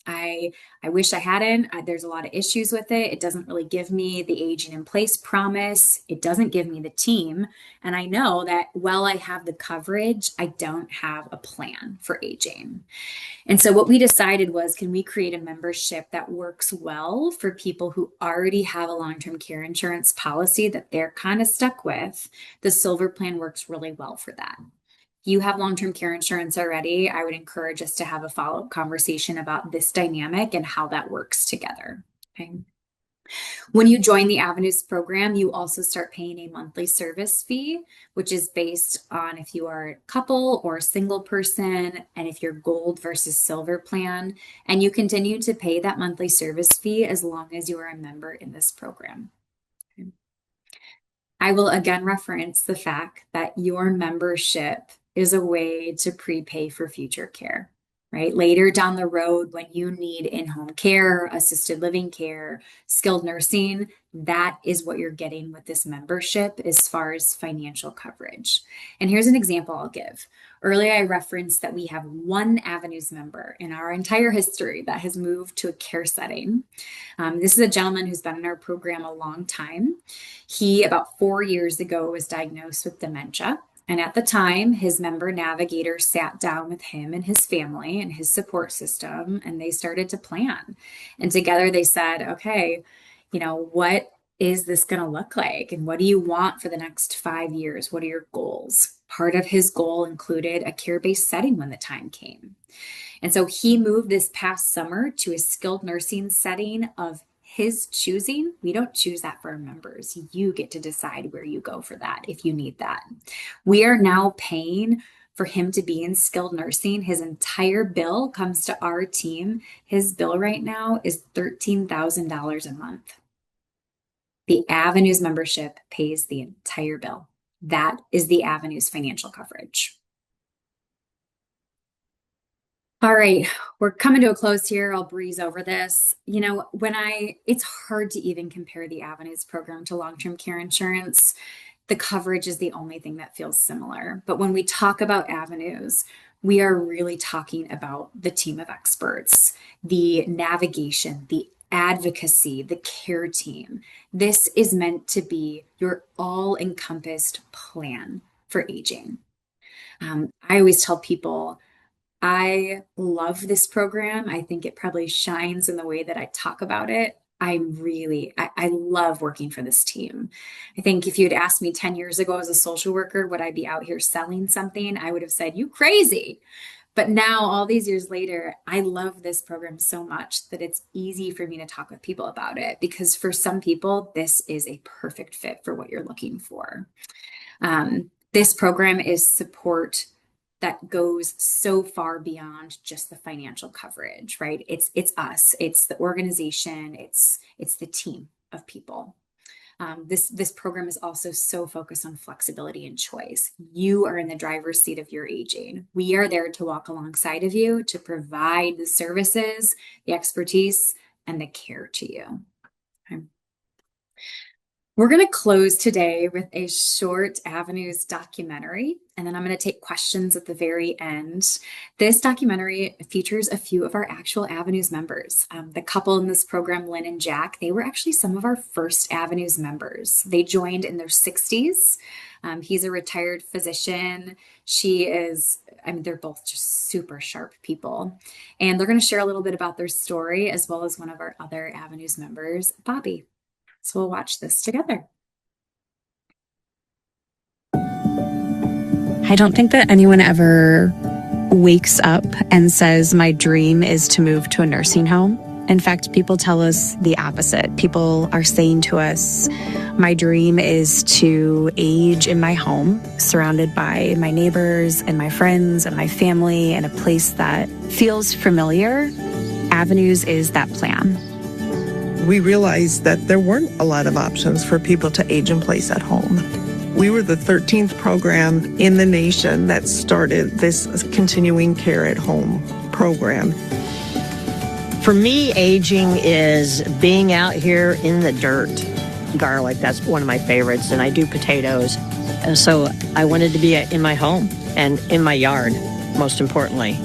I wish I hadn't. There's a lot of issues with it. It doesn't really give me the aging in place promise. It doesn't give me the team. And I know that while I have the coverage, I don't have a plan for aging. And so what we decided was, can we create a membership that works well for people who already have a long-term care insurance policy that they're kind of stuck with? The Silver plan works really well for that. If you have long-term care insurance already, I would encourage us to have a follow-up conversation about this dynamic and how that works together. Okay. When you join the Avenues program, you also start paying a monthly service fee, which is based on if you are a couple or a single person, and if you're Gold versus Silver plan. And you continue to pay that monthly service fee as long as you are a member in this program. Okay. I will again reference the fact that your membership is a way to prepay for future care, right? Later down the road, when you need in-home care, assisted living care, skilled nursing, that is what you're getting with this membership as far as financial coverage. And here's an example I'll give. Earlier, I referenced that we have one Avenues member in our entire history that has moved to a care setting. This is a gentleman who's been in our program a long time. He, about 4 years ago, was diagnosed with dementia. And at the time, his member navigator sat down with him and his family and his support system, and they started to plan. And together they said, okay, what is this going to look like? And what do you want for the next 5 years? What are your goals? Part of his goal included a care-based setting when the time came. And so he moved this past summer to a skilled nursing setting of his choosing. We don't choose that for our members. You get to decide where you go for that if you need that. We are now paying for him to be in skilled nursing. His entire bill comes to our team. His bill right now is $13,000 a month. The Avenues membership pays the entire bill. That is the Avenues financial coverage. All right, we're coming to a close here. I'll breeze over this. It's hard to even compare the Avenues program to long-term care insurance. The coverage is the only thing that feels similar. But when we talk about Avenues, we are really talking about the team of experts, the navigation, the advocacy, the care team. This is meant to be your all-encompassed plan for aging. I always tell people, I love this program. I think it probably shines in the way that I talk about it. I love working for this team. I think if you'd asked me 10 years ago as a social worker, would I be out here selling something? I would have said, you crazy. But now, all these years later, I love this program so much that it's easy for me to talk with people about it, because for some people, this is a perfect fit for what you're looking for. This program is support that goes so far beyond just the financial coverage, right? It's us, it's the organization, it's the team of people. This program is also so focused on flexibility and choice. You are in the driver's seat of your aging. We are there to walk alongside of you, to provide the services, the expertise, and the care to you. Okay. We're going to close today with a short Avenues documentary, and then I'm going to take questions at the very end. This documentary features a few of our actual Avenues members. The couple in this program, Lynn and Jack, they were actually some of our first Avenues members. They joined in their 60s. He's a retired physician. She is, I mean, they're both just super sharp people. And they're going to share a little bit about their story, as well as one of our other Avenues members, Bobby. So we'll watch this together. I don't think that anyone ever wakes up and says, my dream is to move to a nursing home. In fact, people tell us the opposite. People are saying to us, my dream is to age in my home, surrounded by my neighbors and my friends and my family in a place that feels familiar. Avenues is that plan. We realized that there weren't a lot of options for people to age in place at home. We were the 13th program in the nation that started this continuing care at home program. For me, aging is being out here in the dirt. Garlic, that's one of my favorites, and I do potatoes. And so I wanted to be in my home and in my yard, most importantly.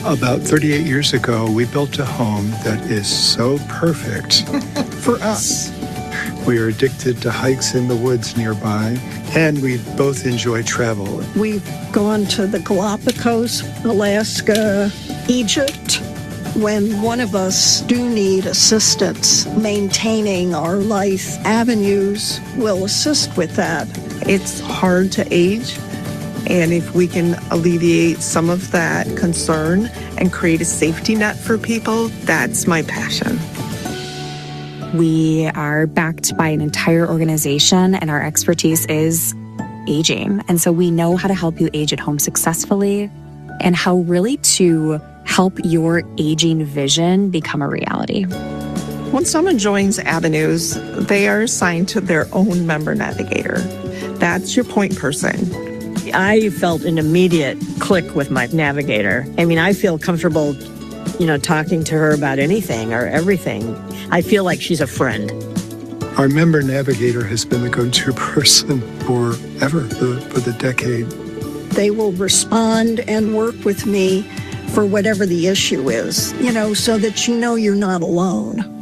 About 38 years ago, we built a home that is so perfect for us. We are addicted to hikes in the woods nearby, and we both enjoy travel. We've gone to the Galapagos, Alaska, Egypt. When one of us do need assistance maintaining our life, Avenues will assist with that. It's hard to age. And if we can alleviate some of that concern and create a safety net for people, that's my passion. We are backed by an entire organization, and our expertise is aging. And so we know how to help you age at home successfully and how really to help your aging vision become a reality. When someone joins Avenues, they are assigned to their own member navigator. That's your point person. I felt an immediate click with my navigator. I mean, I feel comfortable, talking to her about anything or everything. I feel like she's a friend. Our member navigator has been the go-to person forever, for the decade. They will respond and work with me for whatever the issue is, so that you're not alone.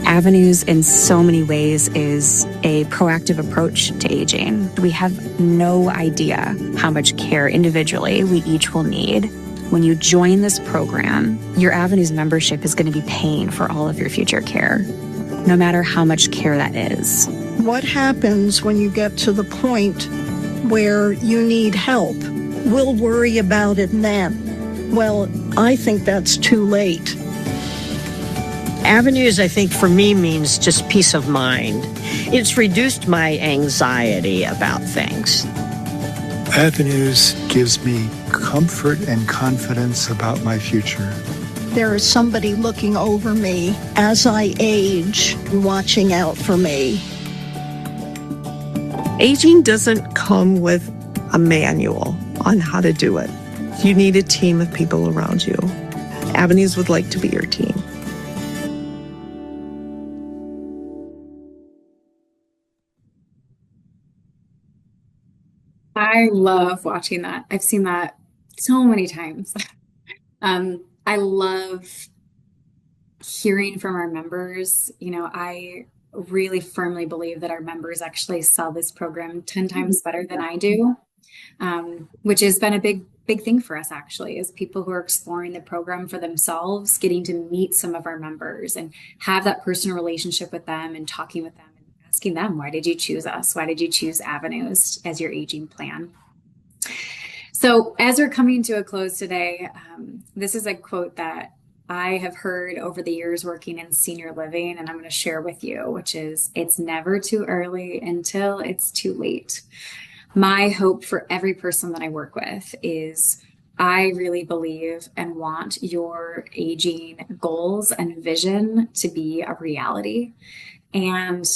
Avenues in so many ways is a proactive approach to aging. We have no idea how much care individually we each will need. When you join this program, your Avenues membership is going to be paying for all of your future care, no matter how much care that is. What happens when you get to the point where you need help? We'll worry about it then. Well, I think that's too late. Avenues, I think, for me means just peace of mind. It's reduced my anxiety about things. Avenues gives me comfort and confidence about my future. There is somebody looking over me as I age, watching out for me. Aging doesn't come with a manual on how to do it. You need a team of people around you. Avenues would like to be your team. I love watching that. I've seen that so many times. I love hearing from our members. I really firmly believe that our members actually sell this program 10 times better than I do, which has been a big thing for us, actually, as people who are exploring the program for themselves, getting to meet some of our members and have that personal relationship with them and talking with them. Asking them, why did you choose us? Why did you choose Avenues as your aging plan? So as we're coming to a close today, this is a quote that I have heard over the years working in senior living, and I'm going to share with you, which is, it's never too early until it's too late. My hope for every person that I work with is I really believe and want your aging goals and vision to be a reality. And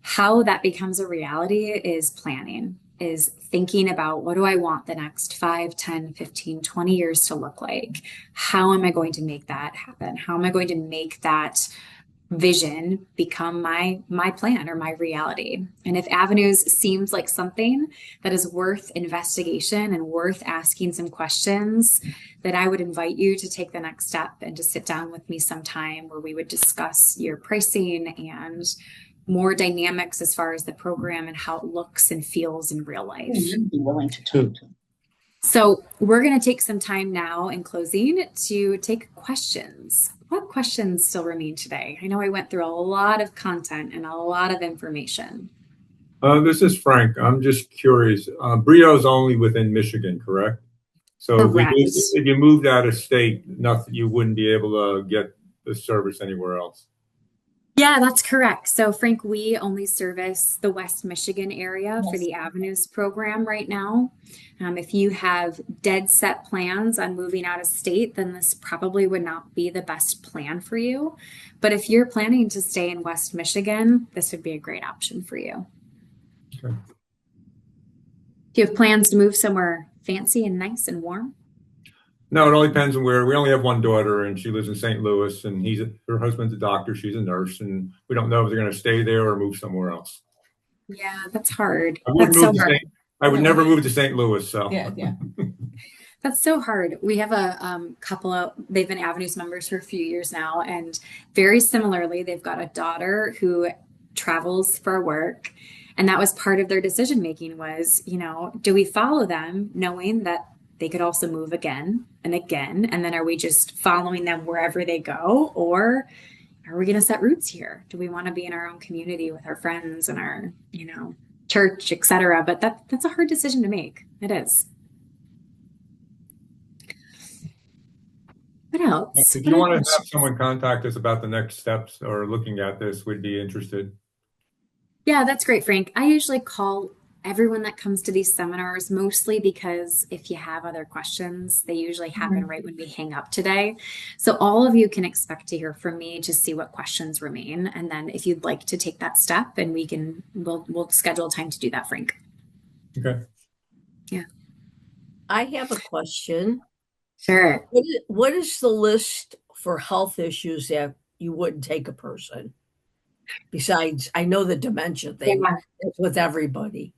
how that becomes a reality is planning, is thinking about, what do I want the next 5, 10, 15, 20 years to look like? How am I going to make that happen? How am I going to make that vision become my plan or my reality. And if Avenues seems like something that is worth investigation and worth asking some questions, then I would invite you to take the next step and to sit down with me sometime where we would discuss your pricing and more dynamics as far as the program and how it looks and feels in real life. You'd be willing to talk to. So we're going to take some time now in closing to take questions. What questions still remain today? I know I went through a lot of content and a lot of information. This is Frank. I'm just curious. Brio is only within Michigan, correct? So Correct. if you moved out of state, nothing, you wouldn't be able to get the service anywhere else. Yeah, that's correct. So, Frank, we only service the West Michigan area for the Avenues program right now. If you have dead set plans on moving out of state, then this probably would not be the best plan for you. But if you're planning to stay in West Michigan, this would be a great option for you. Okay. Do you have plans to move somewhere fancy and nice and warm? No, it all depends on where. We only have one daughter, and she lives in St. Louis, and her husband's a doctor. She's a nurse, and we don't know if they're going to stay there or move somewhere else. Yeah, that's hard. I wouldn't That's so move to hard. I would never move to St. Louis. So Yeah. That's so hard. We have a couple of, they've been Avenues members for a few years now, and very similarly, they've got a daughter who travels for work. And that was part of their decision making was, do we follow them knowing that they could also move again and again? And then are we just following them wherever they go? Or are we going to set roots here? Do we want to be in our own community with our friends and our, church, etc.? But that's a hard decision to make. It is. What else? if you want to have someone contact us about the next steps or looking at this, we'd be interested. Yeah, that's great, Frank. I usually call everyone that comes to these seminars, mostly because if you have other questions, they usually happen right when we hang up today. So all of you can expect to hear from me to see what questions remain. And then if you'd like to take that step, and we'll schedule time to do that, Frank. Okay. Yeah. I have a question. Sure. What is the list for health issues that you wouldn't take a person? Besides, I know the dementia thing it's with everybody,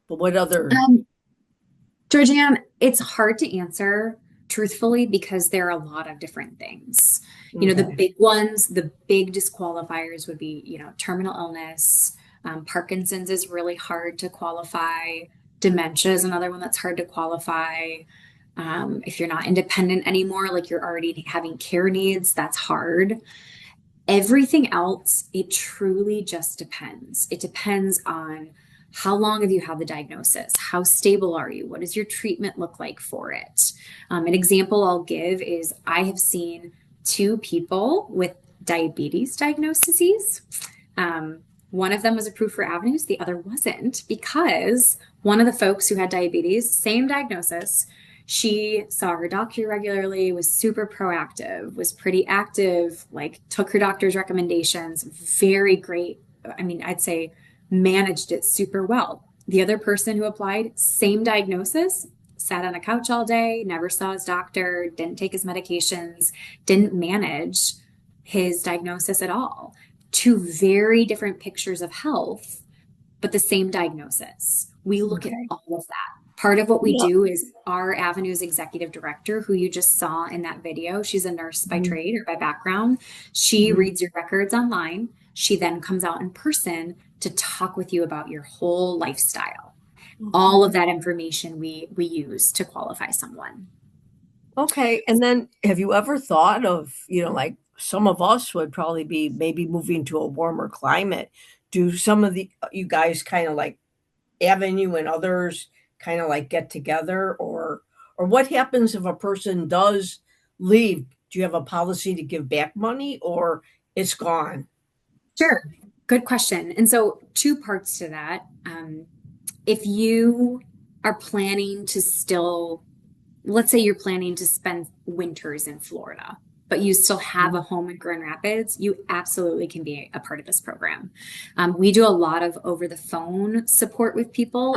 but what other? Georgianne, it's hard to answer truthfully because there are a lot of different things. The big ones, the big disqualifiers would be, terminal illness. Parkinson's is really hard to qualify. Dementia is another one that's hard to qualify. If you're not independent anymore, like you're already having care needs, that's hard. Everything else, it truly just depends. It depends on how long have you had the diagnosis? How stable are you? What does your treatment look like for it? An example I'll give is I have seen 2 people with diabetes diagnoses. One of them was approved for Avenues, the other wasn't, because one of the folks who had diabetes, same diagnosis, she saw her doctor regularly, was super proactive, was pretty active, took her doctor's recommendations, very great. I mean, I'd say managed it super well. The other person who applied, same diagnosis, sat on a couch all day, never saw his doctor, didn't take his medications, didn't manage his diagnosis at all. 2 very different pictures of health, but the same diagnosis. We look at all of that. Part of what we do is our Avenues executive director, who you just saw in that video, she's a nurse by trade or by background. She reads your records online. She then comes out in person to talk with you about your whole lifestyle. All of that information we use to qualify someone. Okay. And then have you ever thought of, like some of us would probably be maybe moving to a warmer climate? Do some of you guys kind of like Avenue and others kind of like get together, or what happens if a person does leave? Do you have a policy to give back money, or it's gone? Sure. Good question. And so 2 parts to that. If you are planning to let's say you're planning to spend winters in Florida, but you still have a home in Grand Rapids, you absolutely can be a part of this program. We do a lot of over the phone support with people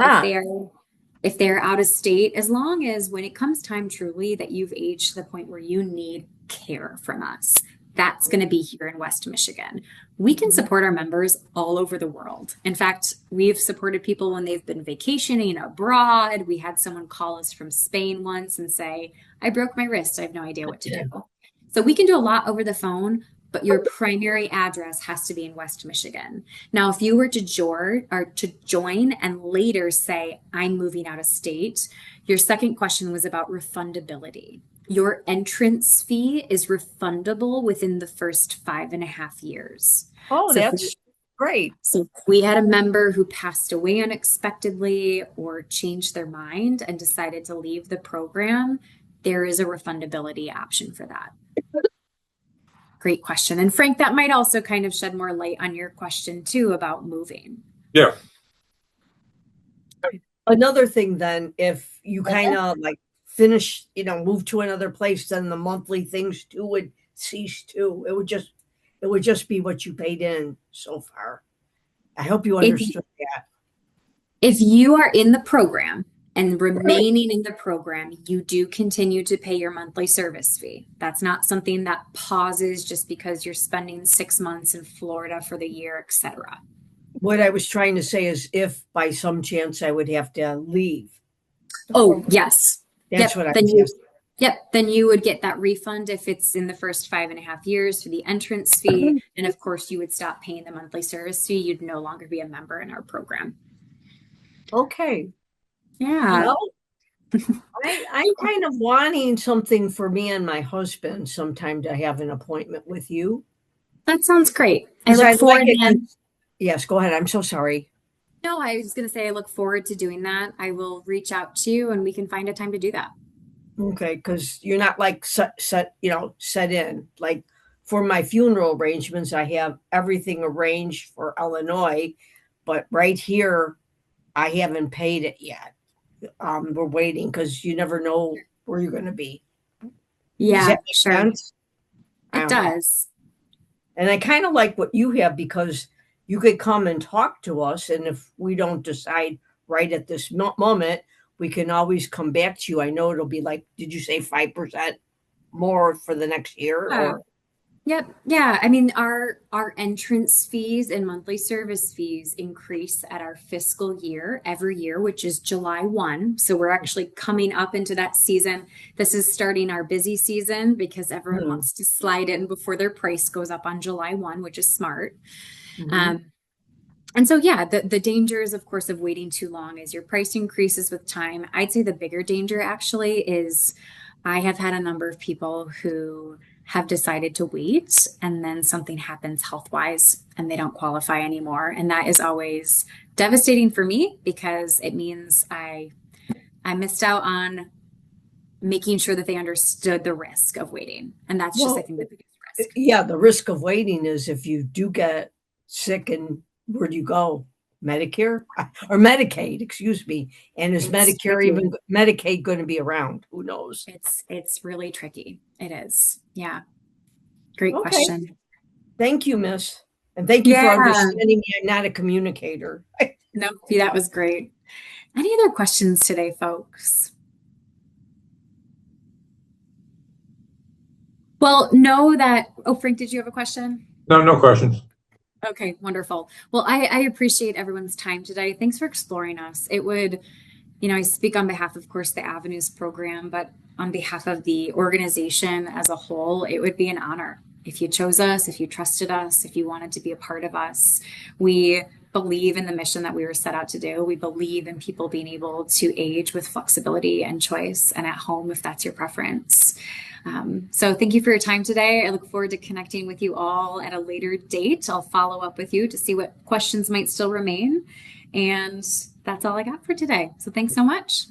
if they're out of state, as long as when it comes time truly that you've aged to the point where you need care from us, that's going to be here in West Michigan. We can support our members all over the world. In fact, we've supported people when they've been vacationing abroad. We had someone call us from Spain once and say, I broke my wrist. I have no idea what to do. So we can do a lot over the phone, but your primary address has to be in West Michigan. Now, if you were to join and later say, I'm moving out of state, your second question was about refundability. Your entrance fee is refundable within the first 5.5 years. Oh, So that's great. So if we had a member who passed away unexpectedly or changed their mind and decided to leave the program, there is a refundability option for that. Great question. And Frank, that might also kind of shed more light on your question too about moving. Yeah. Another thing then, if you kind of like finish, move to another place, then the monthly things too would cease too. It would just be what you paid in so far. I hope you understood that. If you are in the program and remaining in the program, you do continue to pay your monthly service fee. That's not something that pauses just because you're spending 6 months in Florida for the year, etc. What I was trying to say is if by some chance I would have to leave. Oh, yes. That's what I was asking. Yep, then you would get that refund if it's in the first 5.5 years for the entrance fee. And of course, you would stop paying the monthly service fee. You'd no longer be a member in our program. Okay. Yeah. Well, I'm kind of wanting something for me and my husband sometime to have an appointment with you. That sounds great. I look forward to Yes, go ahead. I'm so sorry. No, I was going to say I look forward to doing that. I will reach out to you and we can find a time to do that. Okay, because you're not like set in. Like for my funeral arrangements, I have everything arranged for Illinois, but right here, I haven't paid it yet. We're waiting because you never know where you're going to be. Yeah, Does that make sure. sense? It does. And I kind of like what you have because you could come and talk to us. And if we don't decide right at this moment, we can always come back to you. I know it'll be like, did you say 5% more for the next year? Or Yep. Yeah. I mean, our entrance fees and monthly service fees increase at our fiscal year every year, which is July 1. So we're actually coming up into that season. This is starting our busy season because everyone wants to slide in before their price goes up on July 1, which is smart. And so, yeah, the dangers, of course, of waiting too long is your price increases with time. I'd say the bigger danger actually is I have had a number of people who have decided to wait and then something happens health-wise and they don't qualify anymore. And that is always devastating for me because it means I missed out on making sure that they understood the risk of waiting. And that's just, I think, the biggest risk. Yeah, the risk of waiting is if you do get sick and where do you go? Medicare or Medicaid, excuse me. And is Medicaid going to be around? Who knows? It's really tricky. It is. Yeah. Great question. Thank you, Miss. And thank you for understanding me. I'm not a communicator. No, that was great. Any other questions today, folks? Well, know that, Frank, did you have a question? No questions. Okay, wonderful. Well, I appreciate everyone's time today. Thanks for exploring us. It would, I speak on behalf, of course, the Avenues program, but on behalf of the organization as a whole, it would be an honor if you chose us, if you trusted us, if you wanted to be a part of us. We believe in the mission that we were set out to do. We believe in people being able to age with flexibility and choice and at home if that's your preference. So thank you for your time today. I look forward to connecting with you all at a later date. I'll follow up with you to see what questions might still remain. And that's all I got for today. So thanks so much.